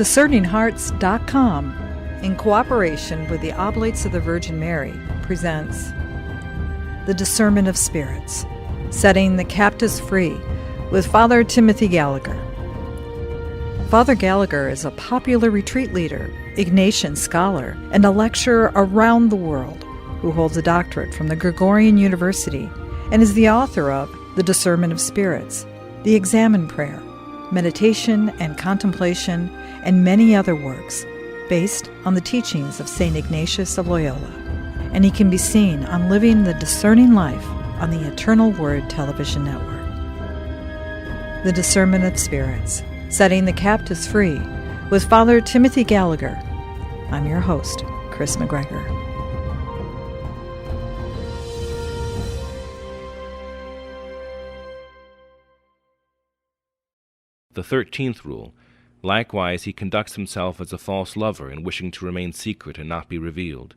DiscerningHearts.com, in cooperation with the Oblates of the Virgin Mary, presents The Discernment of Spirits, Setting the Captives Free, with Father Timothy Gallagher. Father Gallagher is a popular retreat leader, Ignatian scholar, and a lecturer around the world who holds a doctorate from the Gregorian University and is the author of The Discernment of Spirits, The Examen Prayer, Meditation and Contemplation, and many other works based on the teachings of St. Ignatius of Loyola. And he can be seen on Living the Discerning Life on the Eternal Word television network. The Discernment of Spirits, Setting the Captives Free, with Father Timothy Gallagher. I'm your host, Chris McGregor. The 13th rule. Likewise, he conducts himself as a false lover in wishing to remain secret and not be revealed.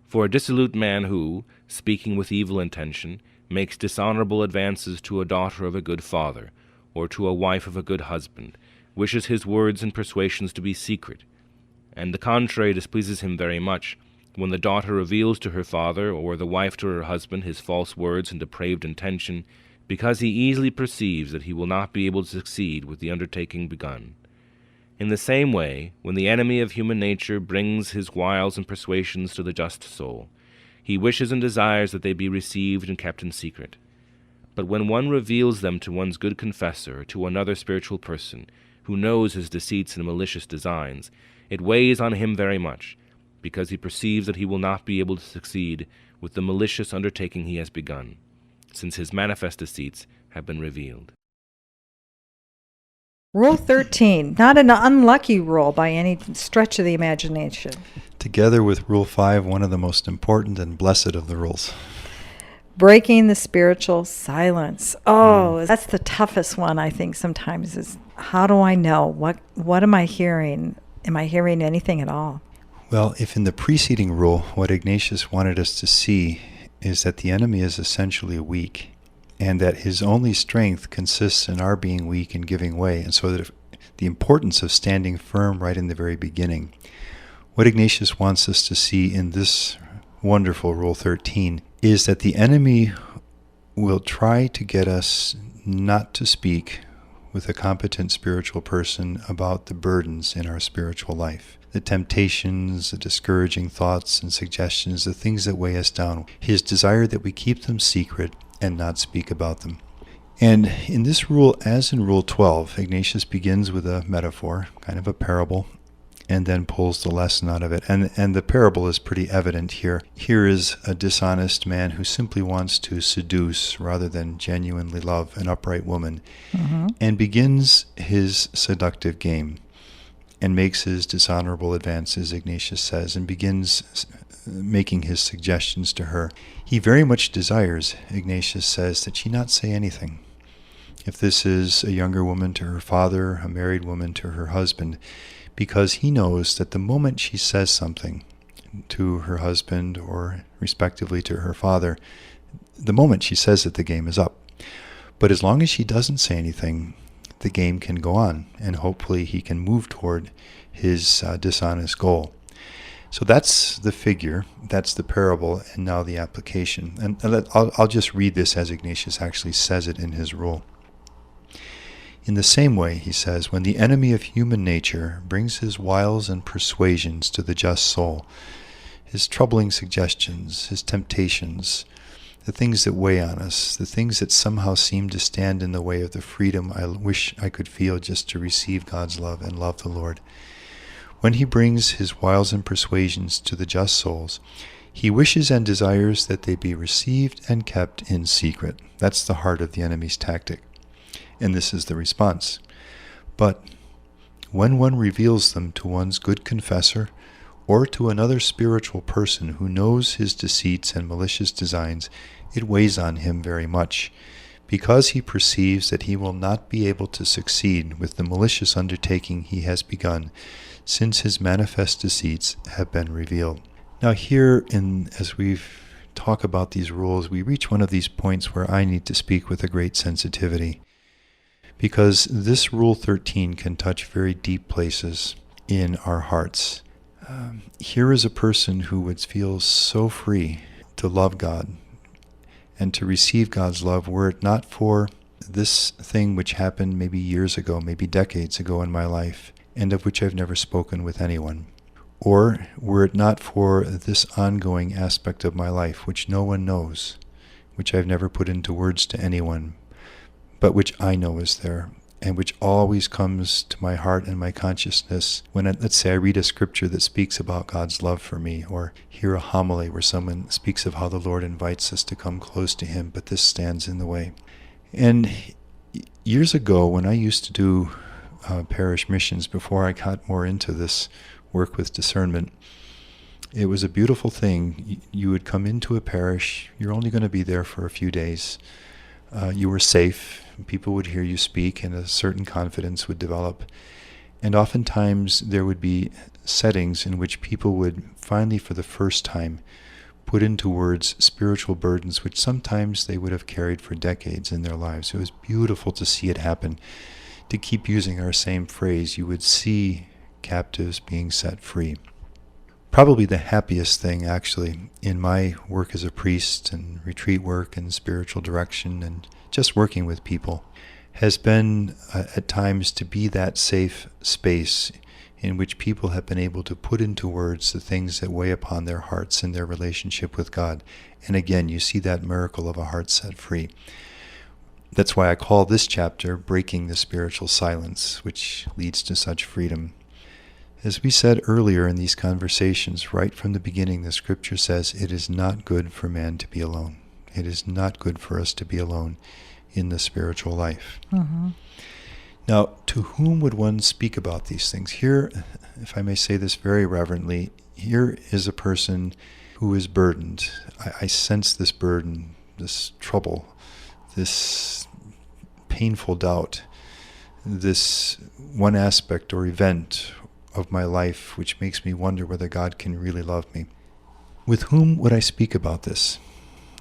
For a dissolute man who, speaking with evil intention, makes dishonorable advances to a daughter of a good father, or to a wife of a good husband, wishes his words and persuasions to be secret, and the contrary displeases him very much, when the daughter reveals to her father, or the wife to her husband, his false words and depraved intention, because he easily perceives that he will not be able to succeed with the undertaking begun. In the same way, when the enemy of human nature brings his wiles and persuasions to the just soul, he wishes and desires that they be received and kept in secret. But when one reveals them to one's good confessor or to another spiritual person, who knows his deceits and malicious designs, it weighs on him very much, because he perceives that he will not be able to succeed with the malicious undertaking he has begun, since his manifest deceits have been revealed. Rule 13, not an unlucky rule by any stretch of the imagination. Together with Rule 5, one of the most important and blessed of the rules. Breaking the spiritual silence. Oh, that's the toughest one, I think, sometimes, is how do I know? What am I hearing? Am I hearing anything at all? Well, if in the preceding rule, what Ignatius wanted us to see is that the enemy is essentially weak, and that his only strength consists in our being weak and giving way, and so that the importance of standing firm right in the very beginning. What Ignatius wants us to see in this wonderful Rule 13 is that the enemy will try to get us not to speak with a competent spiritual person about the burdens in our spiritual life, the temptations, the discouraging thoughts and suggestions, the things that weigh us down. His desire that we keep them secret and not speak about them. And in this rule, as in Rule 12, Ignatius begins with a metaphor, kind of a parable, and then pulls the lesson out of it. And the parable is pretty evident here. Here is a dishonest man who simply wants to seduce rather than genuinely love an upright woman, and begins his seductive game and makes his dishonorable advances, Ignatius says, and begins making his suggestions to her. He very much desires, Ignatius says, that she not say anything. If this is a younger woman to her father, a married woman to her husband, because he knows that the moment she says something to her husband or respectively to her father, the moment she says it, the game is up. But as long as she doesn't say anything, the game can go on, and hopefully he can move toward his dishonest goal. So that's the figure, that's the parable, and now the application. And I'll just read this as Ignatius actually says it in his rule. In the same way, he says, when the enemy of human nature brings his wiles and persuasions to the just soul, his troubling suggestions, his temptations, the things that weigh on us, the things that somehow seem to stand in the way of the freedom I wish I could feel just to receive God's love and love the Lord. When he brings his wiles and persuasions to the just souls, he wishes and desires that they be received and kept in secret. That's the heart of the enemy's tactic. And this is the response. But when one reveals them to one's good confessor, or to another spiritual person who knows his deceits and malicious designs, it weighs on him very much, because he perceives that he will not be able to succeed with the malicious undertaking he has begun, since his manifest deceits have been revealed. Now here, as we talk about these rules, we reach one of these points where I need to speak with a great sensitivity, because this Rule 13 can touch very deep places in our hearts. Here is a person who would feel so free to love God and to receive God's love were it not for this thing which happened maybe years ago, maybe decades ago in my life, and of which I've never spoken with anyone. Or were it not for this ongoing aspect of my life which no one knows, which I've never put into words to anyone, but which I know is there, and which always comes to my heart and my consciousness when, let's say, I read a scripture that speaks about God's love for me, or hear a homily where someone speaks of how the Lord invites us to come close to Him, but this stands in the way. And years ago, when I used to do parish missions, before I got more into this work with discernment, it was a beautiful thing. You would come into a parish, you're only going to be there for a few days. You were safe, people would hear you speak, and a certain confidence would develop. And oftentimes there would be settings in which people would finally, for the first time, put into words spiritual burdens which sometimes they would have carried for decades in their lives. It was beautiful to see it happen. To keep using our same phrase, you would see captives being set free. Probably the happiest thing, actually, in my work as a priest and retreat work and spiritual direction and just working with people has been at times to be that safe space in which people have been able to put into words the things that weigh upon their hearts in their relationship with God. And again, you see that miracle of a heart set free. That's why I call this chapter Breaking the Spiritual Silence, which leads to such freedom. As we said earlier in these conversations, right from the beginning, the scripture says it is not good for man to be alone. It is not good for us to be alone in the spiritual life. Mm-hmm. Now, to whom would one speak about these things? Here, if I may say this very reverently, here is a person who is burdened. I sense this burden, this trouble, this painful doubt, this one aspect or event of my life which makes me wonder whether God can really love me. With whom would I speak about this?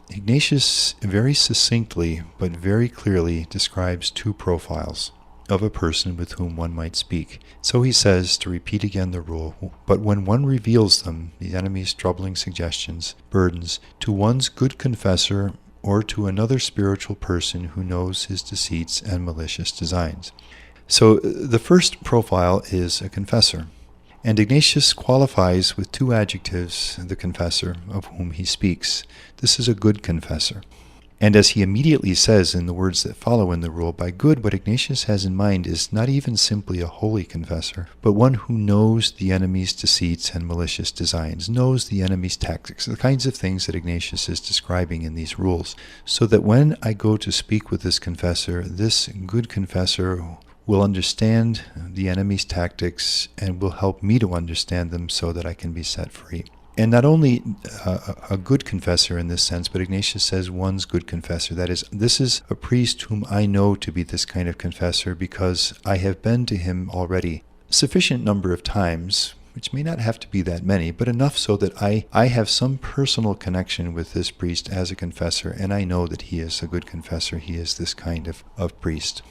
Ignatius very succinctly but very clearly describes two profiles of a person with whom one might speak. So he says, to repeat again the rule, but when one reveals them, the enemy's troubling suggestions, burdens, to one's good confessor or to another spiritual person who knows his deceits and malicious designs. So the first profile is a confessor. And Ignatius qualifies with two adjectives the confessor of whom he speaks. This is a good confessor. And as he immediately says in the words that follow in the rule, by good, what Ignatius has in mind is not even simply a holy confessor, but one who knows the enemy's deceits and malicious designs, knows the enemy's tactics, the kinds of things that Ignatius is describing in these rules, so that when I go to speak with this good confessor will understand the enemy's tactics and will help me to understand them so that I can be set free. And not only a good confessor in this sense, but Ignatius says one's good confessor. That is, this is a priest whom I know to be this kind of confessor because I have been to him already sufficient number of times, which may not have to be that many, but enough so that I have some personal connection with this priest as a confessor, and I know that he is a good confessor. He is this kind of priest.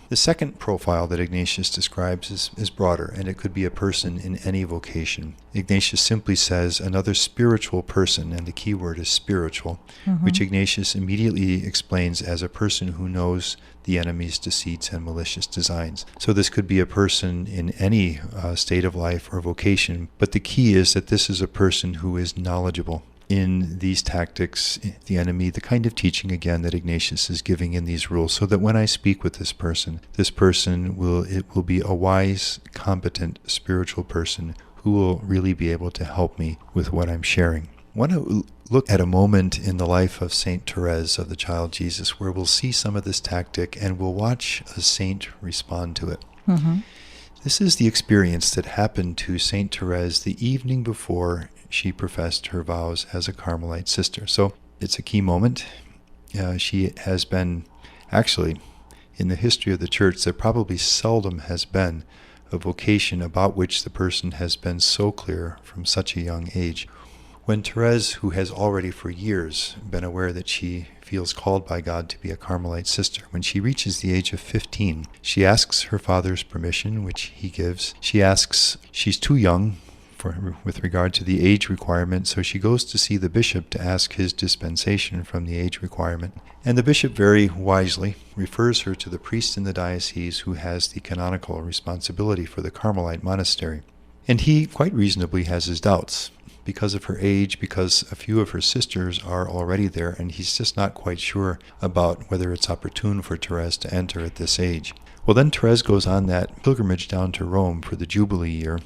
The second profile that Ignatius describes is broader, and it could be a person in any vocation. Ignatius simply says another spiritual person, and the key word is spiritual, which Ignatius immediately explains as a person who knows the enemy's deceits and malicious designs. So this could be a person in any state of life or vocation, but the key is that this is a person who is knowledgeable in these tactics, the enemy, the kind of teaching, again, that Ignatius is giving in these rules, so that when I speak with this person will be a wise, competent, spiritual person who will really be able to help me with what I'm sharing. I want to look at a moment in the life of Saint Therese of the Child Jesus where we'll see some of this tactic and we'll watch a saint respond to it. Mm-hmm. This is the experience that happened to Saint Therese the evening before she professed her vows as a Carmelite sister. So it's a key moment. She has been, actually, in the history of the Church, there probably seldom has been a vocation about which the person has been so clear from such a young age. When Therese, who has already for years been aware that she feels called by God to be a Carmelite sister, when she reaches the age of 15, she asks her father's permission, which he gives. She's too young with regard to the age requirement, so she goes to see the bishop to ask his dispensation from the age requirement. And the bishop very wisely refers her to the priest in the diocese who has the canonical responsibility for the Carmelite monastery. And he, quite reasonably, has his doubts because of her age, because a few of her sisters are already there, and he's just not quite sure about whether it's opportune for Therese to enter at this age. Well, then Therese goes on that pilgrimage down to Rome for the Jubilee year,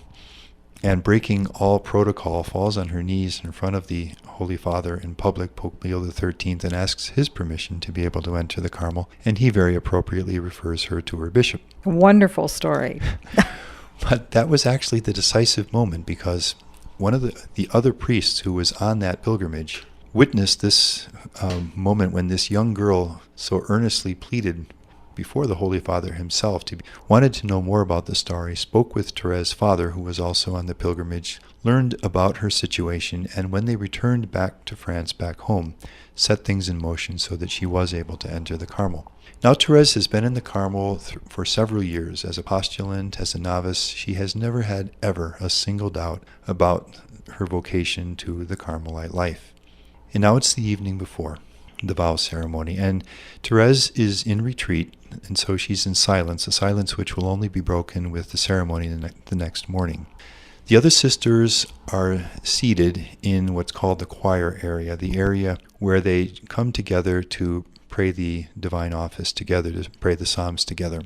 and breaking all protocol, falls on her knees in front of the Holy Father in public, Pope Leo XIII, and asks his permission to be able to enter the Carmel, and he very appropriately refers her to her bishop. Wonderful story. But that was actually the decisive moment, because one of the other priests who was on that pilgrimage witnessed this moment when this young girl so earnestly pleaded before the Holy Father himself, wanted to know more about the story, spoke with Therese's father, who was also on the pilgrimage, learned about her situation, and when they returned back to France, back home, set things in motion so that she was able to enter the Carmel. Now Therese has been in the Carmel for several years as a postulant, as a novice. She has never had ever a single doubt about her vocation to the Carmelite life. And now it's the evening before the vow ceremony, and Therese is in retreat, and so she's in silence, a silence which will only be broken with the ceremony the next morning. The other sisters are seated in what's called the choir area, the area where they come together to pray the divine office together, to pray the psalms together.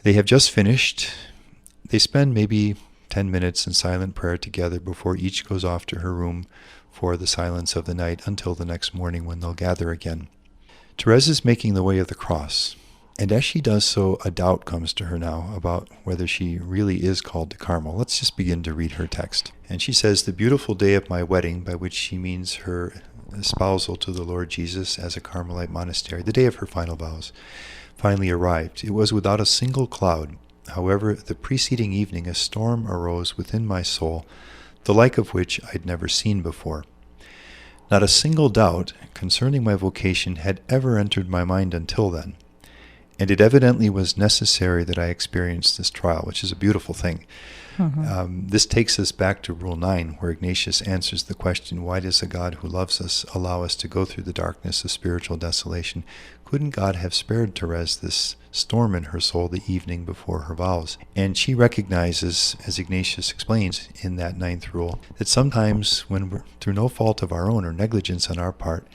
They have just finished. They spend maybe 10 minutes in silent prayer together before each goes off to her room for the silence of the night until the next morning when they'll gather again. Therese is making the way of the cross, and as she does so, a doubt comes to her now about whether she really is called to Carmel. Let's just begin to read her text. And she says, "The beautiful day of my wedding," by which she means her espousal to the Lord Jesus as a Carmelite monastery, the day of her final vows, finally arrived. It was without a single cloud. However, the preceding evening a storm arose within my soul, the like of which I'd never seen before. Not a single doubt concerning my vocation had ever entered my mind until then, and it evidently was necessary that I experience this trial, which is a beautiful thing. This takes us back to Rule 9, where Ignatius answers the question, why does a God who loves us allow us to go through the darkness of spiritual desolation? Couldn't God have spared Therese this storm in her soul the evening before her vows? And she recognizes, as Ignatius explains in that 9th rule, that sometimes when we're, through no fault of our own or negligence on our part,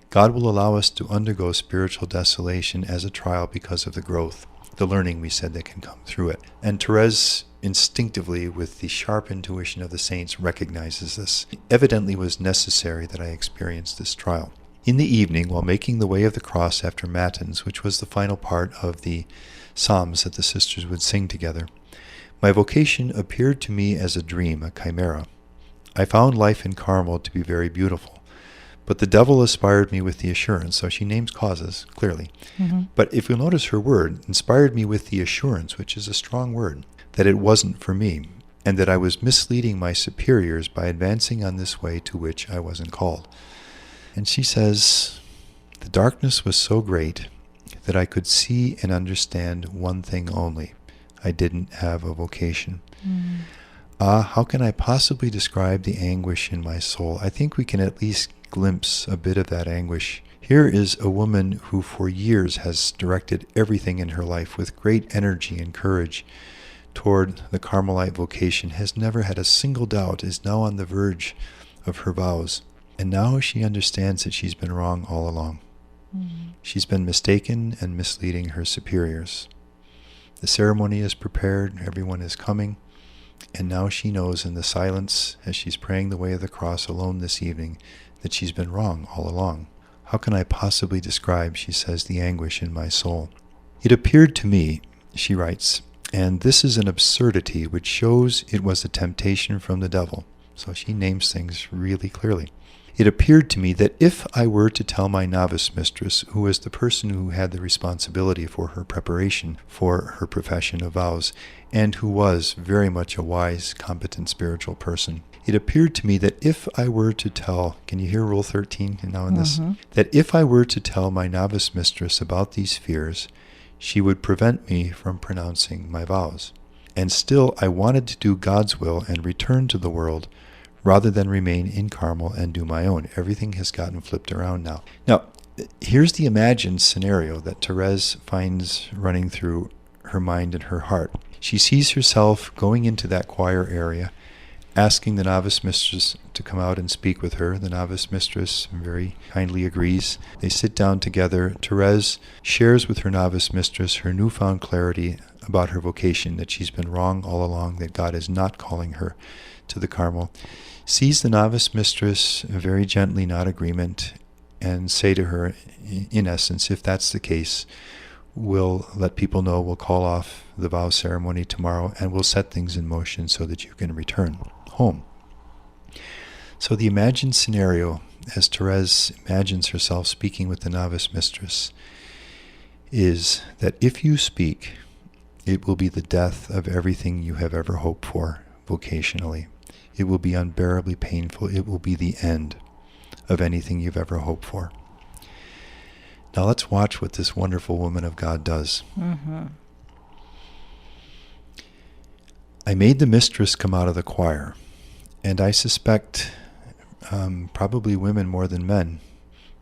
God will allow us to undergo spiritual desolation as a trial because of the growth, the learning, we said, that can come through it. And Therese instinctively, with the sharp intuition of the saints, recognizes this. It evidently was necessary that I experience this trial. In the evening, while making the way of the cross after matins, which was the final part of the psalms that the sisters would sing together, my vocation appeared to me as a dream, a chimera. I found life in Carmel to be very beautiful, but the devil inspired me with the assurance, so she names causes, clearly. But if you'll notice her word, inspired me with the assurance, which is a strong word, that it wasn't for me, and that I was misleading my superiors by advancing on this way to which I wasn't called. And she says, the darkness was so great that I could see and understand one thing only. I didn't have a vocation. How can I possibly describe the anguish in my soul? I think we can at least glimpse a bit of that anguish. Here is a woman who for years has directed everything in her life with great energy and courage toward the Carmelite vocation, has never had a single doubt, is now on the verge of her vows. And now she understands that she's been wrong all along. She's been mistaken and misleading her superiors. The ceremony is prepared, everyone is coming, and now she knows in the silence, as she's praying the way of the cross alone this evening, that she's been wrong all along. How can I possibly describe, she says, the anguish in my soul? It appeared to me, she writes, and this is an absurdity which shows it was a temptation from the devil. So she names things really clearly. It appeared to me that if I were to tell my novice mistress, who was the person who had the responsibility for her preparation for her profession of vows, and who was very much a wise, competent spiritual person, it appeared to me that if I were to tell, can you hear Rule 13 now in this? That if I were to tell my novice mistress about these fears, she would prevent me from pronouncing my vows. And still I wanted to do God's will and return to the world, rather than remain in Carmel and do my own. Everything has gotten flipped around now. Now, here's the imagined scenario that Therese finds running through her mind and her heart. She sees herself going into that choir area, asking the novice mistress to come out and speak with her. The novice mistress very kindly agrees. They sit down together. Therese shares with her novice mistress her newfound clarity about her vocation, that she's been wrong all along, that God is not calling her to the Carmel. Sees the novice mistress very gently nod agreement and say to her, in essence, if that's the case, we'll let people know, we'll call off the vow ceremony tomorrow, and we'll set things in motion so that you can return home. So the imagined scenario, as Therese imagines herself speaking with the novice mistress, is that if you speak, it will be the death of everything you have ever hoped for vocationally. It will be unbearably painful. It will be the end of anything you've ever hoped for. Now let's watch what this wonderful woman of God does. I made the mistress come out of the choir, and I suspect probably women more than men,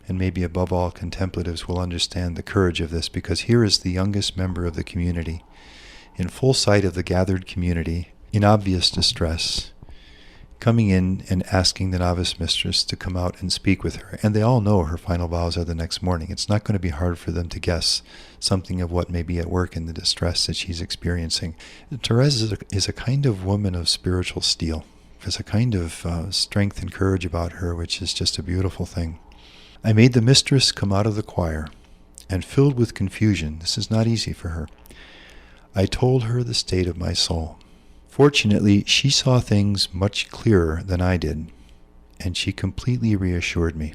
and maybe above all contemplatives, will understand the courage of this, because here is the youngest member of the community, in full sight of the gathered community, in obvious distress, coming in and asking the novice mistress to come out and speak with her. And they all know her final vows are the next morning. It's not going to be hard for them to guess something of what may be at work in the distress that she's experiencing. Therese is a kind of woman of spiritual steel. There's a kind of strength and courage about her, which is just a beautiful thing. I made the mistress come out of the choir, and filled with confusion, this is not easy for her, I told her the state of my soul. Fortunately, she saw things much clearer than I did, and she completely reassured me.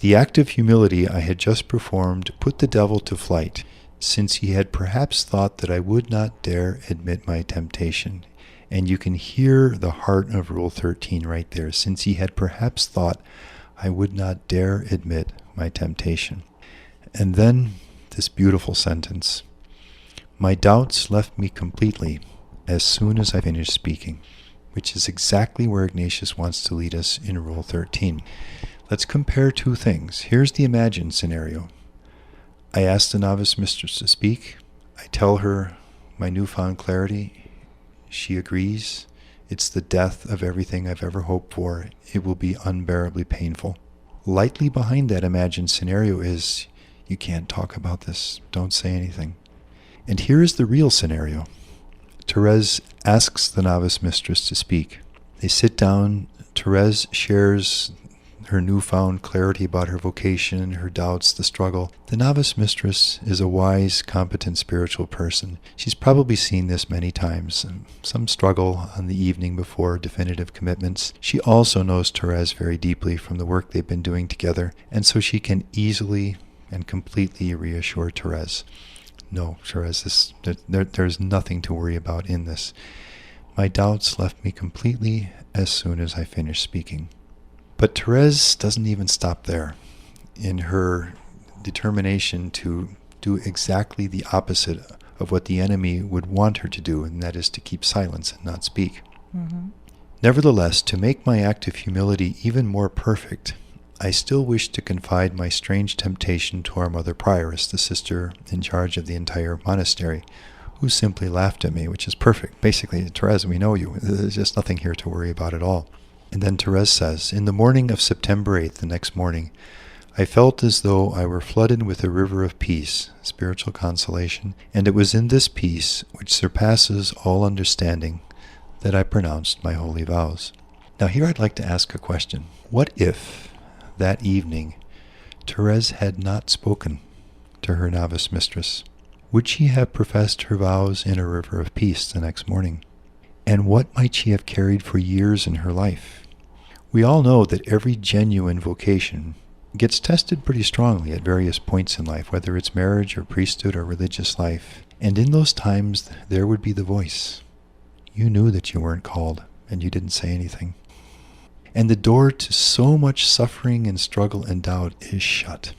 The act of humility I had just performed put the devil to flight, since he had perhaps thought that I would not dare admit my temptation. And you can hear the heart of Rule 13 right there, since he had perhaps thought I would not dare admit my temptation. And then this beautiful sentence, my doubts left me completely as soon as I finished speaking, which is exactly where Ignatius wants to lead us in Rule 13. Let's compare two things. Here's the imagined scenario. I ask the novice mistress to speak. I tell her my newfound clarity. She agrees. It's the death of everything I've ever hoped for. It will be unbearably painful. Lightly behind that imagined scenario is, you can't talk about this. Don't say anything. And here is the real scenario. Therese asks the novice mistress to speak. They sit down. Therese shares her newfound clarity about her vocation, her doubts, the struggle. The novice mistress is a wise, competent spiritual person. She's probably seen this many times, some struggle on the evening before definitive commitments. She also knows Therese very deeply from the work they've been doing together, and so she can easily and completely reassure Therese. No, Therese, there's nothing to worry about in this. My doubts left me completely as soon as I finished speaking. But Therese doesn't even stop there in her determination to do exactly the opposite of what the enemy would want her to do, and that is to keep silence and not speak. Nevertheless, to make my act of humility even more perfect, I still wish to confide my strange temptation to our mother prioress, the sister in charge of the entire monastery, who simply laughed at me, which is perfect. Basically, Therese, we know you. There's just nothing here to worry about at all. And then Therese says, in the morning of September 8th, the next morning, I felt as though I were flooded with a river of peace, spiritual consolation, and it was in this peace, which surpasses all understanding, that I pronounced my holy vows. Now here I'd like to ask a question. What if that evening Therese had not spoken to her novice mistress? Would she have professed her vows in a river of peace the next morning? And what might she have carried for years in her life? We all know that every genuine vocation gets tested pretty strongly at various points in life, whether it's marriage or priesthood or religious life. And in those times, there would be the voice. You knew that you weren't called, and you didn't say anything. And the door to so much suffering and struggle and doubt is shut.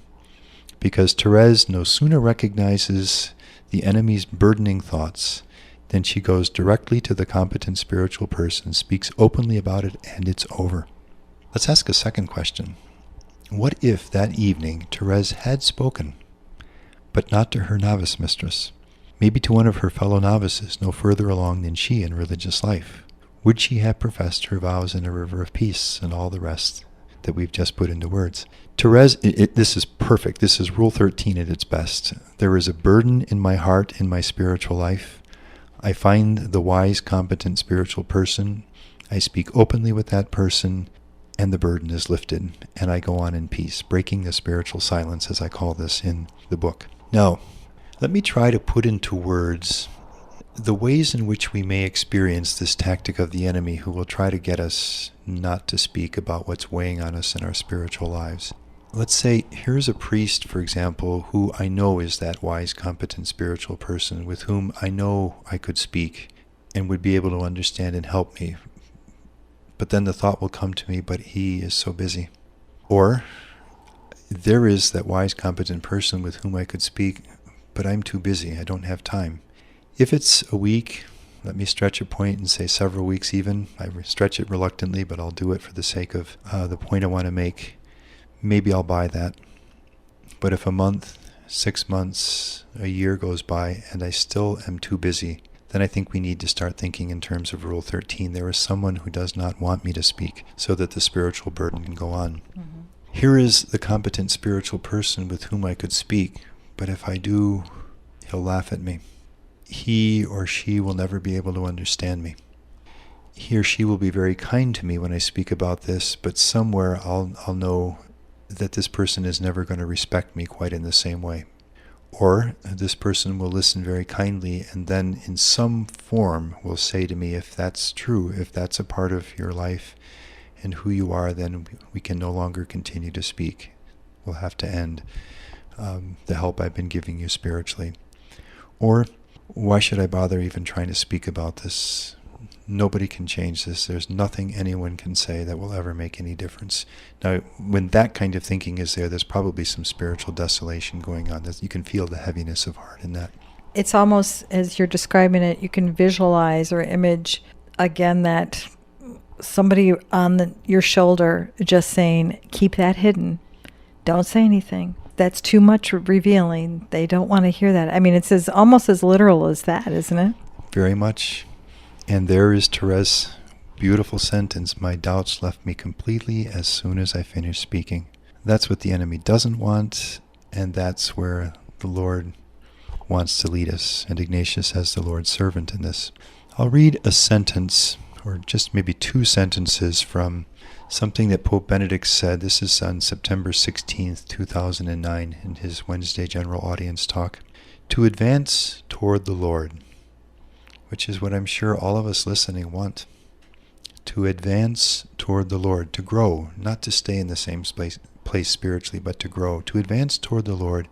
Because Therese no sooner recognizes the enemy's burdening thoughts than she goes directly to the competent spiritual person, speaks openly about it, and it's over. Let's ask a second question. What if that evening Therese had spoken, but not to her novice mistress, maybe to one of her fellow novices no further along than she in religious life? Would she have professed her vows in a river of peace and all the rest that we've just put into words? Therese, this is perfect. This is Rule 13 at its best. There is a burden in my heart, in my spiritual life. I find the wise, competent spiritual person. I speak openly with that person, and the burden is lifted, and I go on in peace, breaking the spiritual silence, as I call this in the book. Now, let me try to put into words the ways in which we may experience this tactic of the enemy who will try to get us not to speak about what's weighing on us in our spiritual lives. Let's say here's a priest, for example, who I know is that wise, competent spiritual person with whom I know I could speak and would be able to understand and help me. But then the thought will come to me, but he is so busy. Or there is that wise, competent person with whom I could speak, but I'm too busy. I don't have time. If it's a week, let me stretch a point and say several weeks even. I stretch it reluctantly, but I'll do it for the sake of the point I want to make. Maybe I'll buy that. But if a month, 6 months, a year goes by and I still am too busy, then I think we need to start thinking in terms of Rule 13. There is someone who does not want me to speak so that the spiritual burden can go on. Mm-hmm. Here is the competent spiritual person with whom I could speak, but if I do, he'll laugh at me. He or she will never be able to understand me. He or she will be very kind to me when I speak about this, but somewhere I'll know that this person is never going to respect me quite in the same way. Or this person will listen very kindly and then in some form will say to me, if that's true, if that's a part of your life and who you are, then we can no longer continue to speak. We'll have to end the help I've been giving you spiritually. Or why should I bother even trying to speak about this? Nobody can change this. There's nothing anyone can say that will ever make any difference. Now, when that kind of thinking is there, there's probably some spiritual desolation going on. You can feel the heaviness of heart in that. It's almost, as you're describing it, you can visualize or image, again, that somebody on your shoulder just saying, keep that hidden. Don't say anything. That's too much revealing. They don't want to hear that. I mean, it's almost as literal as that, isn't it? Very much. And there is Therese's beautiful sentence, my doubts left me completely as soon as I finished speaking. That's what the enemy doesn't want, and that's where the Lord wants to lead us. And Ignatius has the Lord's servant in this. I'll read a sentence, or just maybe 2 sentences from something that Pope Benedict said. This is on September 16th, 2009, in his Wednesday General Audience talk. To advance toward the Lord, which is what I'm sure all of us listening want. To advance toward the Lord, to grow, not to stay in the same place spiritually, but to grow. To advance toward the Lord,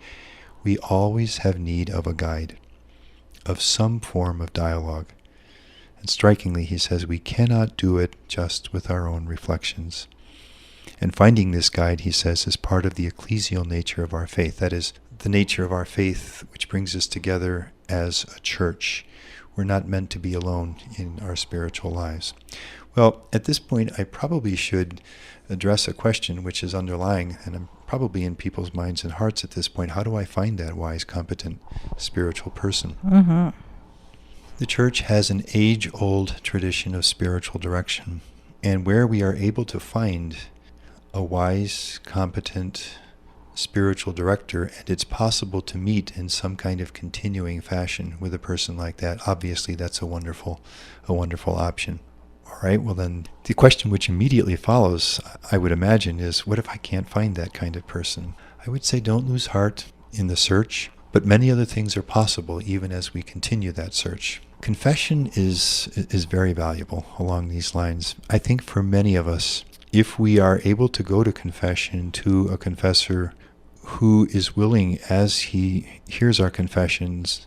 we always have need of a guide, of some form of dialogue. And strikingly, he says, we cannot do it just with our own reflections. And finding this guide, he says, is part of the ecclesial nature of our faith. That is, the nature of our faith which brings us together as a church. We're not meant to be alone in our spiritual lives. Well, at this point, I probably should address a question which is underlying, and I'm probably in people's minds and hearts at this point. How do I find that wise, competent, spiritual person? Mm-hmm. The Church has an age-old tradition of spiritual direction, and where we are able to find a wise, competent, spiritual director, and it's possible to meet in some kind of continuing fashion with a person like that, obviously that's a wonderful option. All right, well then, the question which immediately follows, I would imagine, is what if I can't find that kind of person? I would say don't lose heart in the search, but many other things are possible even as we continue that search. Confession is very valuable along these lines. I think for many of us, if we are able to go to confession to a confessor who is willing, as he hears our confessions,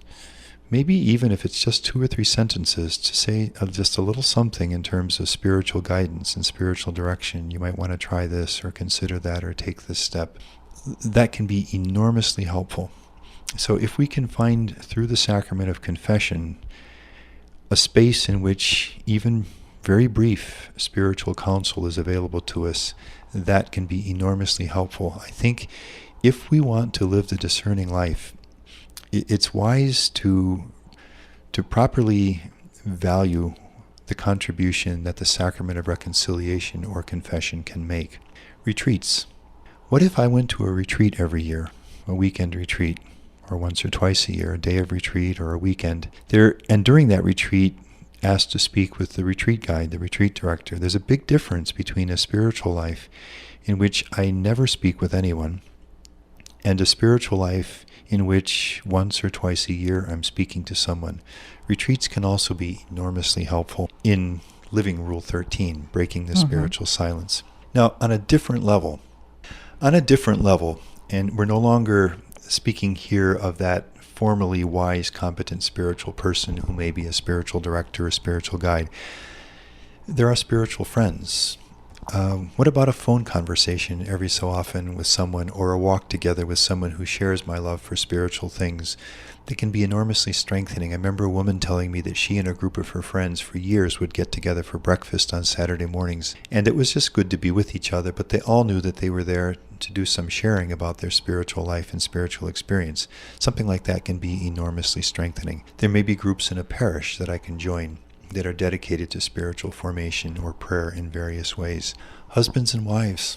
maybe even if it's just 2 or 3 sentences, to say just a little something in terms of spiritual guidance and spiritual direction. You might want to try this or consider that or take this step. That can be enormously helpful. So if we can find through the sacrament of confession a space in which even very brief spiritual counsel is available to us, that can be enormously helpful. I think if we want to live the discerning life, it's wise to properly value the contribution that the sacrament of reconciliation or confession can make. Retreats. What if I went to a retreat every year, a weekend retreat, or once or twice a year, a day of retreat or a weekend, and during that retreat asked to speak with the retreat guide, the retreat director? There's a big difference between a spiritual life in which I never speak with anyone and a spiritual life in which once or twice a year I'm speaking to someone. Retreats can also be enormously helpful in living Rule 13, breaking the spiritual silence. Now, on a different level, and we're no longer speaking here of that formally wise, competent spiritual person who may be a spiritual director or spiritual guide. There are spiritual friends. What about a phone conversation every so often with someone, or a walk together with someone who shares my love for spiritual things? They can be enormously strengthening. I remember a woman telling me that she and a group of her friends for years would get together for breakfast on Saturday mornings, and it was just good to be with each other, but they all knew that they were there to do some sharing about their spiritual life and spiritual experience. Something like that can be enormously strengthening. There may be groups in a parish that I can join that are dedicated to spiritual formation or prayer in various ways. Husbands and wives.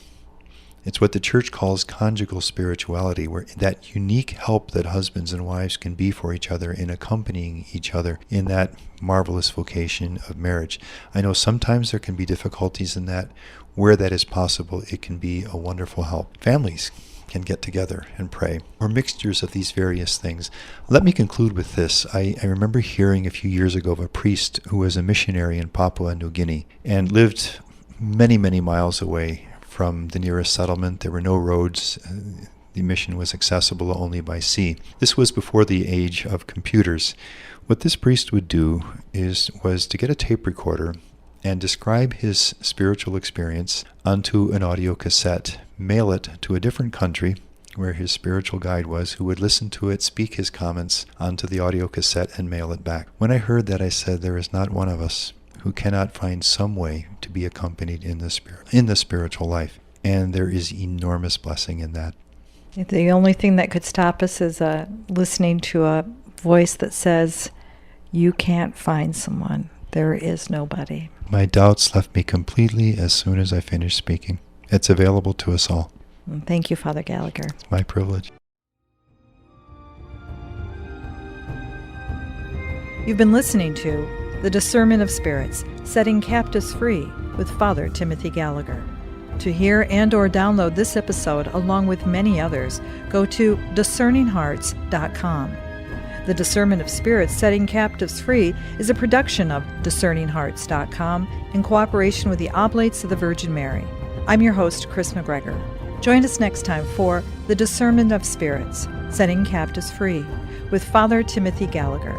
It's what the church calls conjugal spirituality, where that unique help that husbands and wives can be for each other in accompanying each other in that marvelous vocation of marriage. I know sometimes there can be difficulties in that. Where that is possible, it can be a wonderful help. Families can get together and pray, or mixtures of these various things. Let me conclude with this. I remember hearing a few years ago of a priest who was a missionary in Papua New Guinea and lived many, many miles away from the nearest settlement. There were no roads. The mission was accessible only by sea. This was before the age of computers. What this priest would do was to get a tape recorder and describe his spiritual experience onto an audio cassette, mail it to a different country where his spiritual guide was, who would listen to it, speak his comments onto the audio cassette, and mail it back. When I heard that, I said, there is not one of us who cannot find some way to be accompanied in the spiritual life. And there is enormous blessing in that. The only thing that could stop us is listening to a voice that says, you can't find someone. There is nobody. My doubts left me completely as soon as I finished speaking. It's available to us all. Thank you, Father Gallagher. It's my privilege. You've been listening to The Discernment of Spirits, Setting Captives Free with Father Timothy Gallagher. To hear and or download this episode along with many others, go to discerninghearts.com. The Discernment of Spirits, Setting Captives Free is a production of discerninghearts.com in cooperation with the Oblates of the Virgin Mary. I'm your host, Chris McGregor. Join us next time for The Discernment of Spirits, Setting Captives Free with Father Timothy Gallagher.